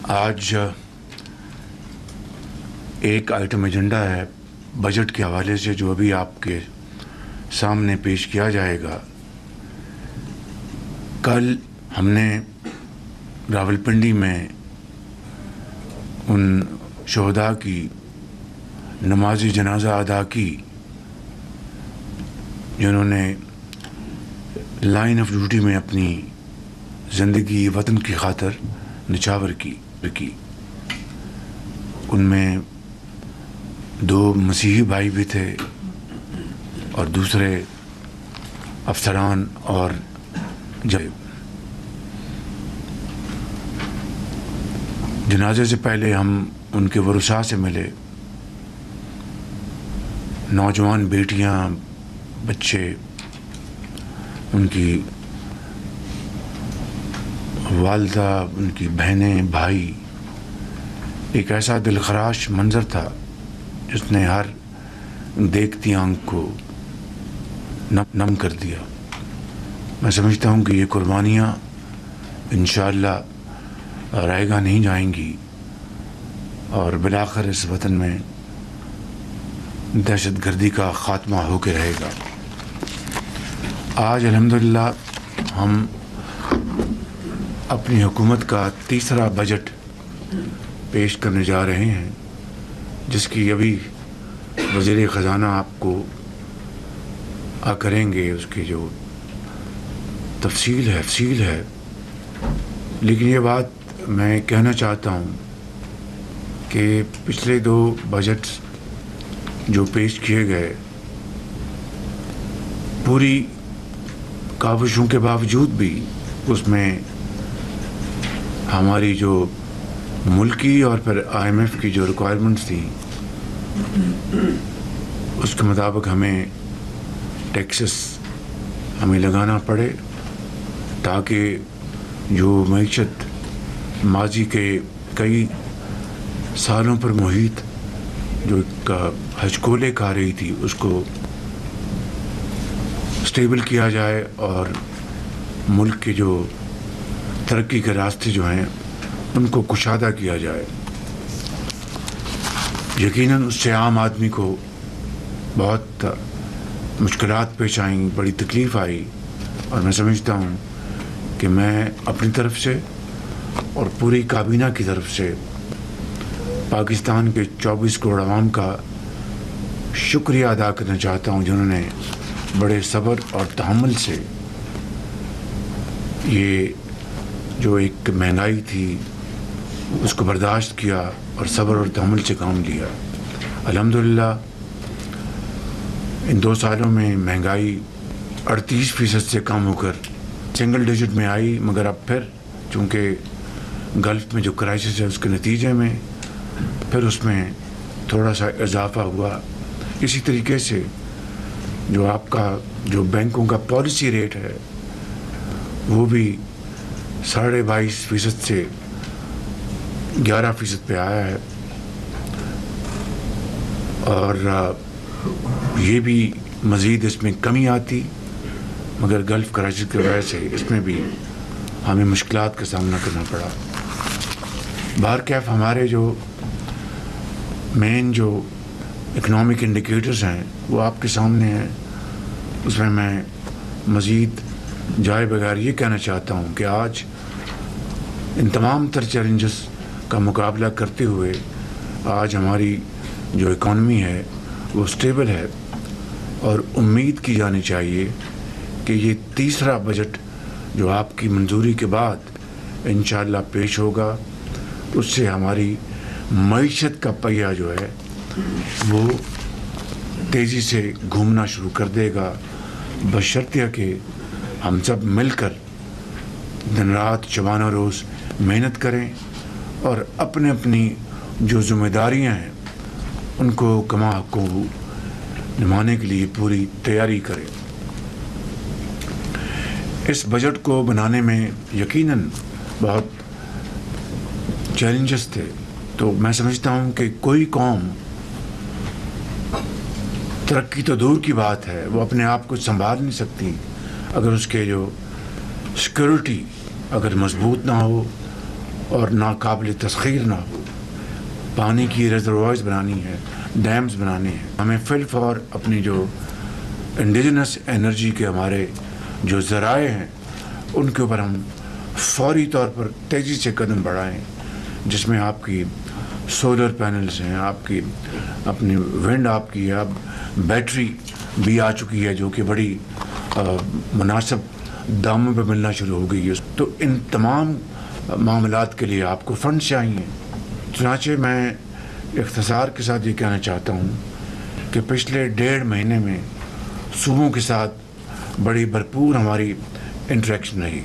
آج ایک item agenda ہے بجٹ کے حوالے سے جو ابھی آپ کے سامنے پیش کیا جائے گا۔ کل ہم نے راولپنڈی میں ان شہداء کی نماز جنازہ ادا کی جنہوں نے لائن آف ڈیوٹی میں اپنی زندگی وطن کی خاطر نچھاور کی۔ ان میں 2 مسیحی بھائی بھی تھے اور دوسرے افسران اور جنازے سے پہلے ہم ان کے ورثاء سے ملے، نوجوان بیٹیاں، بچے، ان کی والدہ، ان کی بہنیں، بھائی۔ ایک ایسا دلخراش منظر تھا جس نے ہر دیکھتی آنکھ کو نم کر دیا۔ میں سمجھتا ہوں کہ یہ قربانیاں انشاءاللہ رائے گاہ نہیں جائیں گی اور بالآخر اس وطن میں دہشت گردی کا خاتمہ ہو کے رہے گا۔ آج الحمدللہ ہم اپنی حکومت کا تیسرا بجٹ پیش کرنے جا رہے ہیں، جس کی ابھی وزیر خزانہ آپ کو کریں گے، اس کی جو تفصیل ہے۔ لیکن یہ بات میں کہنا چاہتا ہوں کہ پچھلے 2 بجٹس جو پیش کیے گئے، پوری کاوشوں کے باوجود بھی اس میں ہماری جو ملکی اور پھر IMF کی جو ریکوائرمنٹس تھیں اس کے مطابق ہمیں ٹیکسز ہمیں لگانا پڑے تاکہ جو معیشت ماضی کے کئی سالوں پر محیط جو ہچکولے کھا رہی تھی اس کو اسٹیبل کیا جائے اور ملک کے جو ترقی کے راستے جو ہیں ان کو کشادہ کیا جائے۔ یقیناً اس سے عام آدمی کو بہت مشکلات پیش آئیں، بڑی تکلیف آئی، اور میں سمجھتا ہوں کہ میں اپنی طرف سے اور پوری کابینہ کی طرف سے پاکستان کے 24 کروڑ عوام کا شکریہ ادا کرنا چاہتا ہوں، جنہوں نے بڑے صبر اور تحمل سے یہ جو ایک مہنگائی تھی اس کو برداشت کیا اور صبر اور تحمل سے کام لیا۔ الحمدللہ ان 2 سالوں میں مہنگائی 38% سے کم ہو کر سنگل ڈیجٹ میں آئی، مگر اب پھر چونکہ گلف میں جو کرائسس ہے اس کے نتیجے میں پھر اس میں تھوڑا سا اضافہ ہوا۔ اسی طریقے سے جو آپ کا جو بینکوں کا پالیسی ریٹ ہے وہ بھی 22.5% سے 11% پہ آیا ہے، اور یہ بھی مزید اس میں کمی آتی، مگر گلف کرائسس کی وجہ سے اس میں بھی ہمیں مشکلات کا سامنا کرنا پڑا۔ بہرکیف ہمارے جو مین جو اکنامک انڈیکیٹرز ہیں وہ آپ کے سامنے ہیں۔ اس میں مزید جائے بغیر یہ کہنا چاہتا ہوں کہ آج ان تمام تر چیلنجز کا مقابلہ کرتے ہوئے آج ہماری جو اکانومی ہے وہ اسٹیبل ہے، اور امید کی جانی چاہیے کہ یہ تیسرا بجٹ جو آپ کی منظوری کے بعد انشاءاللہ پیش ہوگا اس سے ہماری معیشت کا پہیہ جو ہے وہ تیزی سے گھومنا شروع کر دے گا، بشرطیہ کہ ہم سب مل کر دن رات شبانہ روز محنت کریں اور اپنی جو ذمہ داریاں ہیں ان کو کما حقوں نبھانے کے لیے پوری تیاری کریں۔ اس بجٹ کو بنانے میں یقیناً بہت چیلنجز تھے، تو میں سمجھتا ہوں کہ کوئی قوم ترقی تو دور کی بات ہے، وہ اپنے آپ کو سنبھال نہیں سکتی اگر اس کے جو سیکورٹی اگر مضبوط نہ ہو اور ناقابل تسخیر نہ ہو. پانی کی ریزروائرز بنانی ہے, ڈیمز بنانے ہیں. ہمیں فل فور اپنی جو انڈیجنس انرجی کے ہمارے جو ذرائع ہیں ان کے اوپر ہم فوری طور پر تیزی سے قدم بڑھائیں, جس میں آپ کی سولر پینلز ہیں, آپ کی اپنی ونڈ, آپ کی اب بیٹری بھی آ چکی ہے جو کہ بڑی مناسب داموں پہ ملنا شروع ہو گئی ہے. تو ان تمام معاملات کے لیے آپ کو فنڈ چاہیے. چنانچہ میں اختصار کے ساتھ یہ کہنا چاہتا ہوں کہ پچھلے 1.5 مہینے میں صوبوں کے ساتھ بڑی بھرپور ہماری انٹریکشن رہی.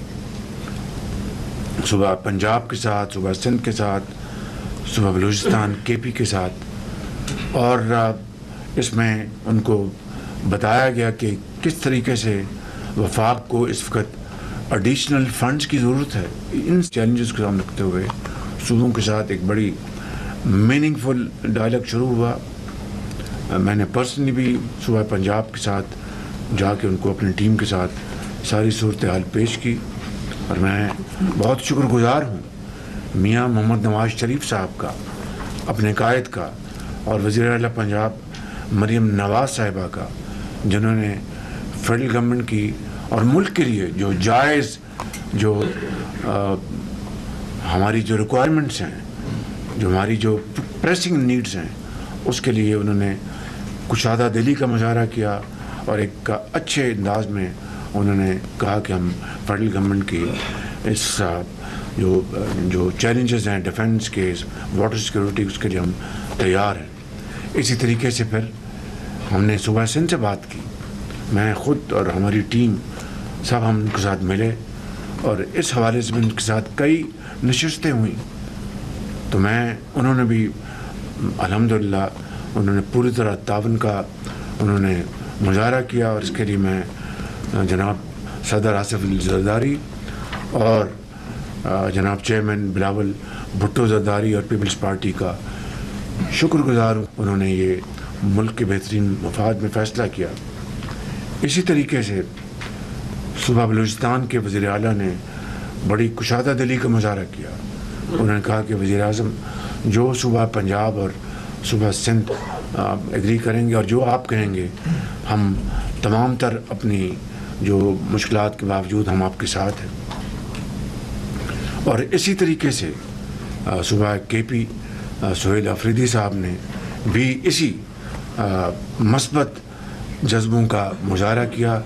صبح پنجاب کے ساتھ, صبح سندھ کے ساتھ, صبح بلوچستان کے پی کے ساتھ, اور اس میں ان کو بتایا گیا کہ کس طریقے سے وفاق کو اس وقت ایڈیشنل فنڈز کی ضرورت ہے. ان چیلنجز کو سامنے رکھتے ہوئے صوبوں کے ساتھ ایک بڑی میننگ فل ڈائلاگ شروع ہوا. میں نے پرسنلی بھی صوبہ پنجاب کے ساتھ جا کے ان کو اپنی ٹیم کے ساتھ ساری صورتحال پیش کی, اور میں بہت شکر گزار ہوں میاں محمد نواز شریف صاحب کا, اپنے قائد کا, اور وزیر اعلیٰ پنجاب مریم نواز صاحبہ کا, جنہوں نے فیڈرل گورنمنٹ کی اور ملک کے لیے جو جائز جو ہماری جو ریکوائرمنٹس ہیں, جو ہماری جو پریسنگ نیڈز ہیں, اس کے لیے انہوں نے کشادہ دلی کا مظاہرہ کیا, اور ایک اچھے انداز میں انہوں نے کہا کہ ہم فیڈرل گورنمنٹ کی اس جو چیلنجز ہیں ڈیفنس کے, واٹر سیکورٹی, اس کے لیے ہم تیار ہیں. اسی طریقے سے پھر ہم نے صوبہ سندھ سے بات کی. میں خود اور ہماری ٹیم سب ہم ان کے ساتھ ملے, اور اس حوالے سے ان کے ساتھ کئی نشستیں ہوئیں. تو انہوں نے بھی الحمدللہ انہوں نے پوری طرح تعاون کا انہوں نے مظاہرہ کیا, اور اس کے لیے میں جناب صدر آصف علی زرداری اور جناب چیئرمین بلاول بھٹو زرداری اور پیپلز پارٹی کا شکر گزار ہوں. انہوں نے یہ ملک کے بہترین مفاد میں فیصلہ کیا. اسی طریقے سے صوبہ بلوچستان کے وزیر اعلیٰ نے بڑی کشادہ دلی کا مظاہرہ کیا. انہوں نے کہا کہ وزیر اعظم جو صوبہ پنجاب اور صوبہ سندھ ایگری کریں گے اور جو آپ کہیں گے, ہم تمام تر اپنی جو مشکلات کے باوجود ہم آپ کے ساتھ ہیں. اور اسی طریقے سے صوبہ کے پی سہیل افریدی صاحب نے بھی اسی مثبت جذبوں کا مظاہرہ کیا.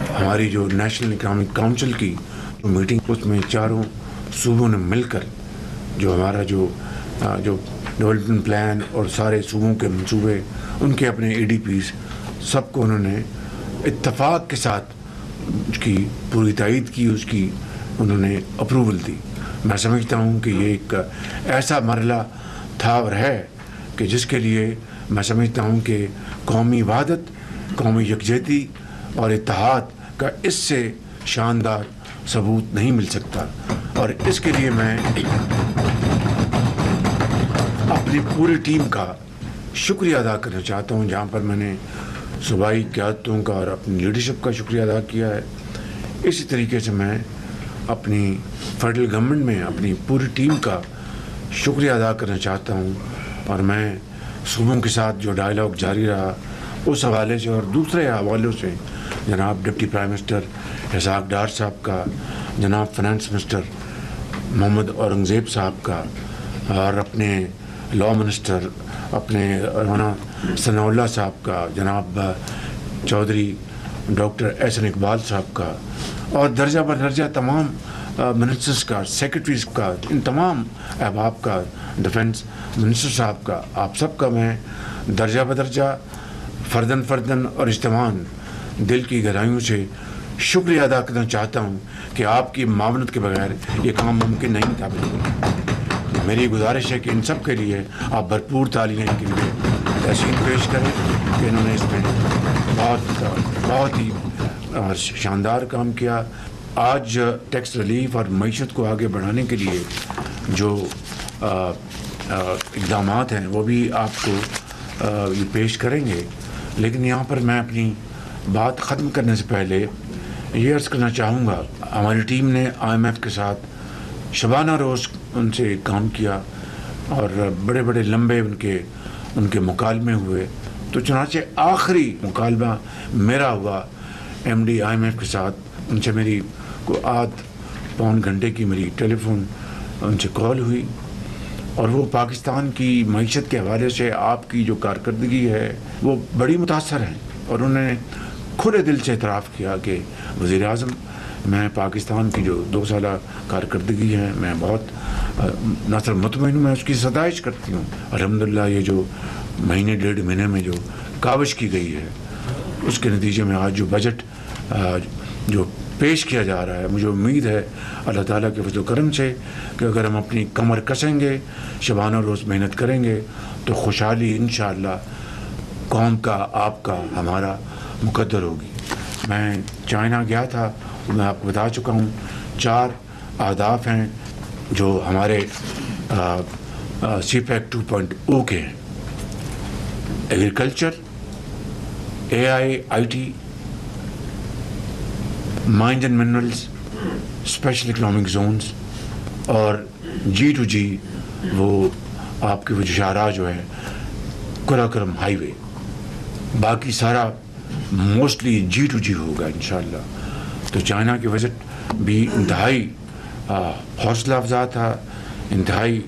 ہماری جو نیشنل اکنامک کونسل کی جو میٹنگ, اس میں چاروں صوبوں نے مل کر جو ہمارا جو ڈیولپمنٹ پلان اور سارے صوبوں کے منصوبے, ان کے اپنے اے ڈی پیز, سب کو انہوں نے اتفاق کے ساتھ اس کی پوری تائید کی, اس کی انہوں نے اپروول دی. میں سمجھتا ہوں کہ یہ ایک ایسا مرحلہ تھا اور ہے کہ جس کے لیے میں سمجھتا ہوں کہ قومی وحدت, قومی یکجہتی اور اتحاد کا اس سے شاندار ثبوت نہیں مل سکتا. اور اس کے لیے میں اپنی پوری ٹیم کا شکریہ ادا کرنا چاہتا ہوں, جہاں پر میں نے صوبائی قیادتوں کا اور اپنی لیڈرشپ کا شکریہ ادا کیا ہے. اسی طریقے سے میں اپنی فیڈرل گورنمنٹ میں اپنی پوری ٹیم کا شکریہ ادا کرنا چاہتا ہوں. اور میں صوبوں کے ساتھ جو ڈائلاگ جاری رہا اس حوالے سے اور دوسرے حوالوں سے, جناب deputy prime minister Ishaq Dar صاحب کا, جناب فنانس منسٹر محمد اورنگزیب صاحب کا, اور اپنے لاء منسٹر اپنے رانا ثناء اللہ صاحب کا, جناب چودھری ڈاکٹر احسن اقبال صاحب کا, اور درجہ بدرجہ تمام منسٹرز کا, سیکرٹریز کا, ان تمام احباب کا, ڈیفنس منسٹر صاحب کا, آپ سب کا میں درجہ بدرجہ فردن فردن اور اجتماعاً دل کی گہرائیوں سے شکریہ ادا کرنا چاہتا ہوں کہ آپ کی معاونت کے بغیر یہ کام ممکن نہیں تھا. میری گزارش ہے کہ ان سب کے لیے آپ بھرپور تعلیمیں کے لیے تحسین پیش کریں کہ انہوں نے اس میں بہت ہی شاندار کام کیا. آج ٹیکس ریلیف اور معیشت کو آگے بڑھانے کے لیے جو اقدامات ہیں وہ بھی آپ کو یہ پیش کریں گے, لیکن یہاں پر میں اپنی بات ختم کرنے سے پہلے یہ عرض کرنا چاہوں گا, ہماری ٹیم نے IMF کے ساتھ شبانہ روز ان سے کام کیا اور بڑے بڑے لمبے ان کے مکالمے ہوئے. تو چنانچہ آخری مکالمہ میرا ہوا M D I M F کے ساتھ. ان سے میری کو آدھ پون گھنٹے کی میری ٹیلی فون ان سے کال ہوئی اور وہ پاکستان کی معیشت کے حوالے سے آپ کی جو کارکردگی ہے وہ بڑی متاثر ہیں. اور انہوں نے کھلے دل سے اعتراف کیا کہ وزیر اعظم میں پاکستان کی جو 2 سالہ کارکردگی ہے میں بہت نہ صرف مطمئن ہوں، میں اس کی ستائش کرتی ہوں. الحمدللہ یہ جو مہینے 1.5 مہینے میں جو کاوش کی گئی ہے اس کے نتیجے میں آج جو بجٹ جو پیش کیا جا رہا ہے، مجھے امید ہے اللہ تعالیٰ کے فضل و کرم سے کہ اگر ہم اپنی کمر کسیں گے، شبانہ روز محنت کریں گے تو خوشحالی انشاءاللہ قوم کا، آپ کا، ہمارا مقدر ہوگی. میں چائنا گیا تھا، میں آپ کو بتا چکا ہوں 4 اہداف ہیں جو ہمارے سی پیک 2.0 کے ہیں: agriculture, AI/IT، mines and minerals, special economic zones اور G2G وہ آپ کے وہ شاہراہ جو ہے قراقرم ہائی وے. باقی سارا موسٹلی G2G ہوگا انشاءاللہ. تو چائنا کی وزٹ بھی انتہائی حوصلہ افزا تھا، انتہائی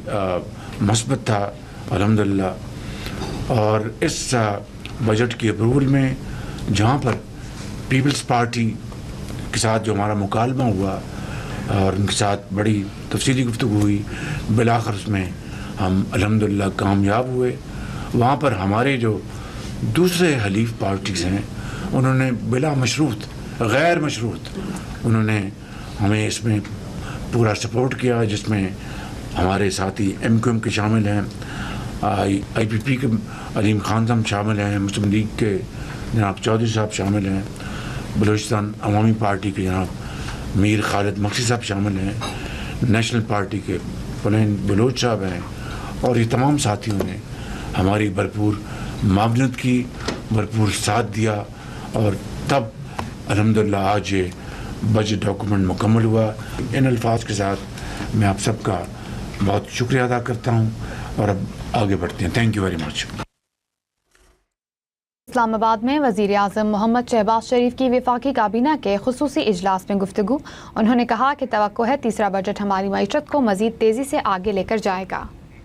مثبت تھا الحمدللہ. اور اس بجٹ کی اپروول میں جہاں پر پیپلز پارٹی کے ساتھ جو ہمارا مکالمہ ہوا اور ان کے ساتھ بڑی تفصیلی گفتگو ہوئی، بالآخر اس میں ہم الحمدللہ کامیاب ہوئے. وہاں پر ہمارے جو دوسرے حلیف پارٹیز ہیں انہوں نے بلا مشروط، غیر مشروط انہوں نے ہمیں اس میں پورا سپورٹ کیا، جس میں ہمارے ساتھی MQM کے شامل ہیں، IPP کے علیم خان صاحب شامل ہیں، مسلم لیگ کے جناب چودھری صاحب شامل ہیں، بلوچستان عوامی پارٹی کے جناب میر خالد مقصد صاحب شامل ہیں، نیشنل پارٹی کے پلین بلوچ صاحب ہیں. اور یہ تمام ساتھیوں نے ہماری بھرپور معاونت کی، بھرپور ساتھ دیا اور تب الحمدللہ آج یہ بجٹ ڈاکومنٹ مکمل ہوا. ان الفاظ کے ساتھ میں آپ سب کا بہت شکریہ ادا کرتا ہوں اور اب آگے بڑھتے ہیں. Thank you very much. Islamabad میں وزیر اعظم محمد شہباز شریف کی وفاقی کابینہ کے خصوصی اجلاس میں گفتگو. انہوں نے کہا کہ توقع ہے تیسرا بجٹ ہماری معیشت کو مزید تیزی سے آگے لے کر جائے گا.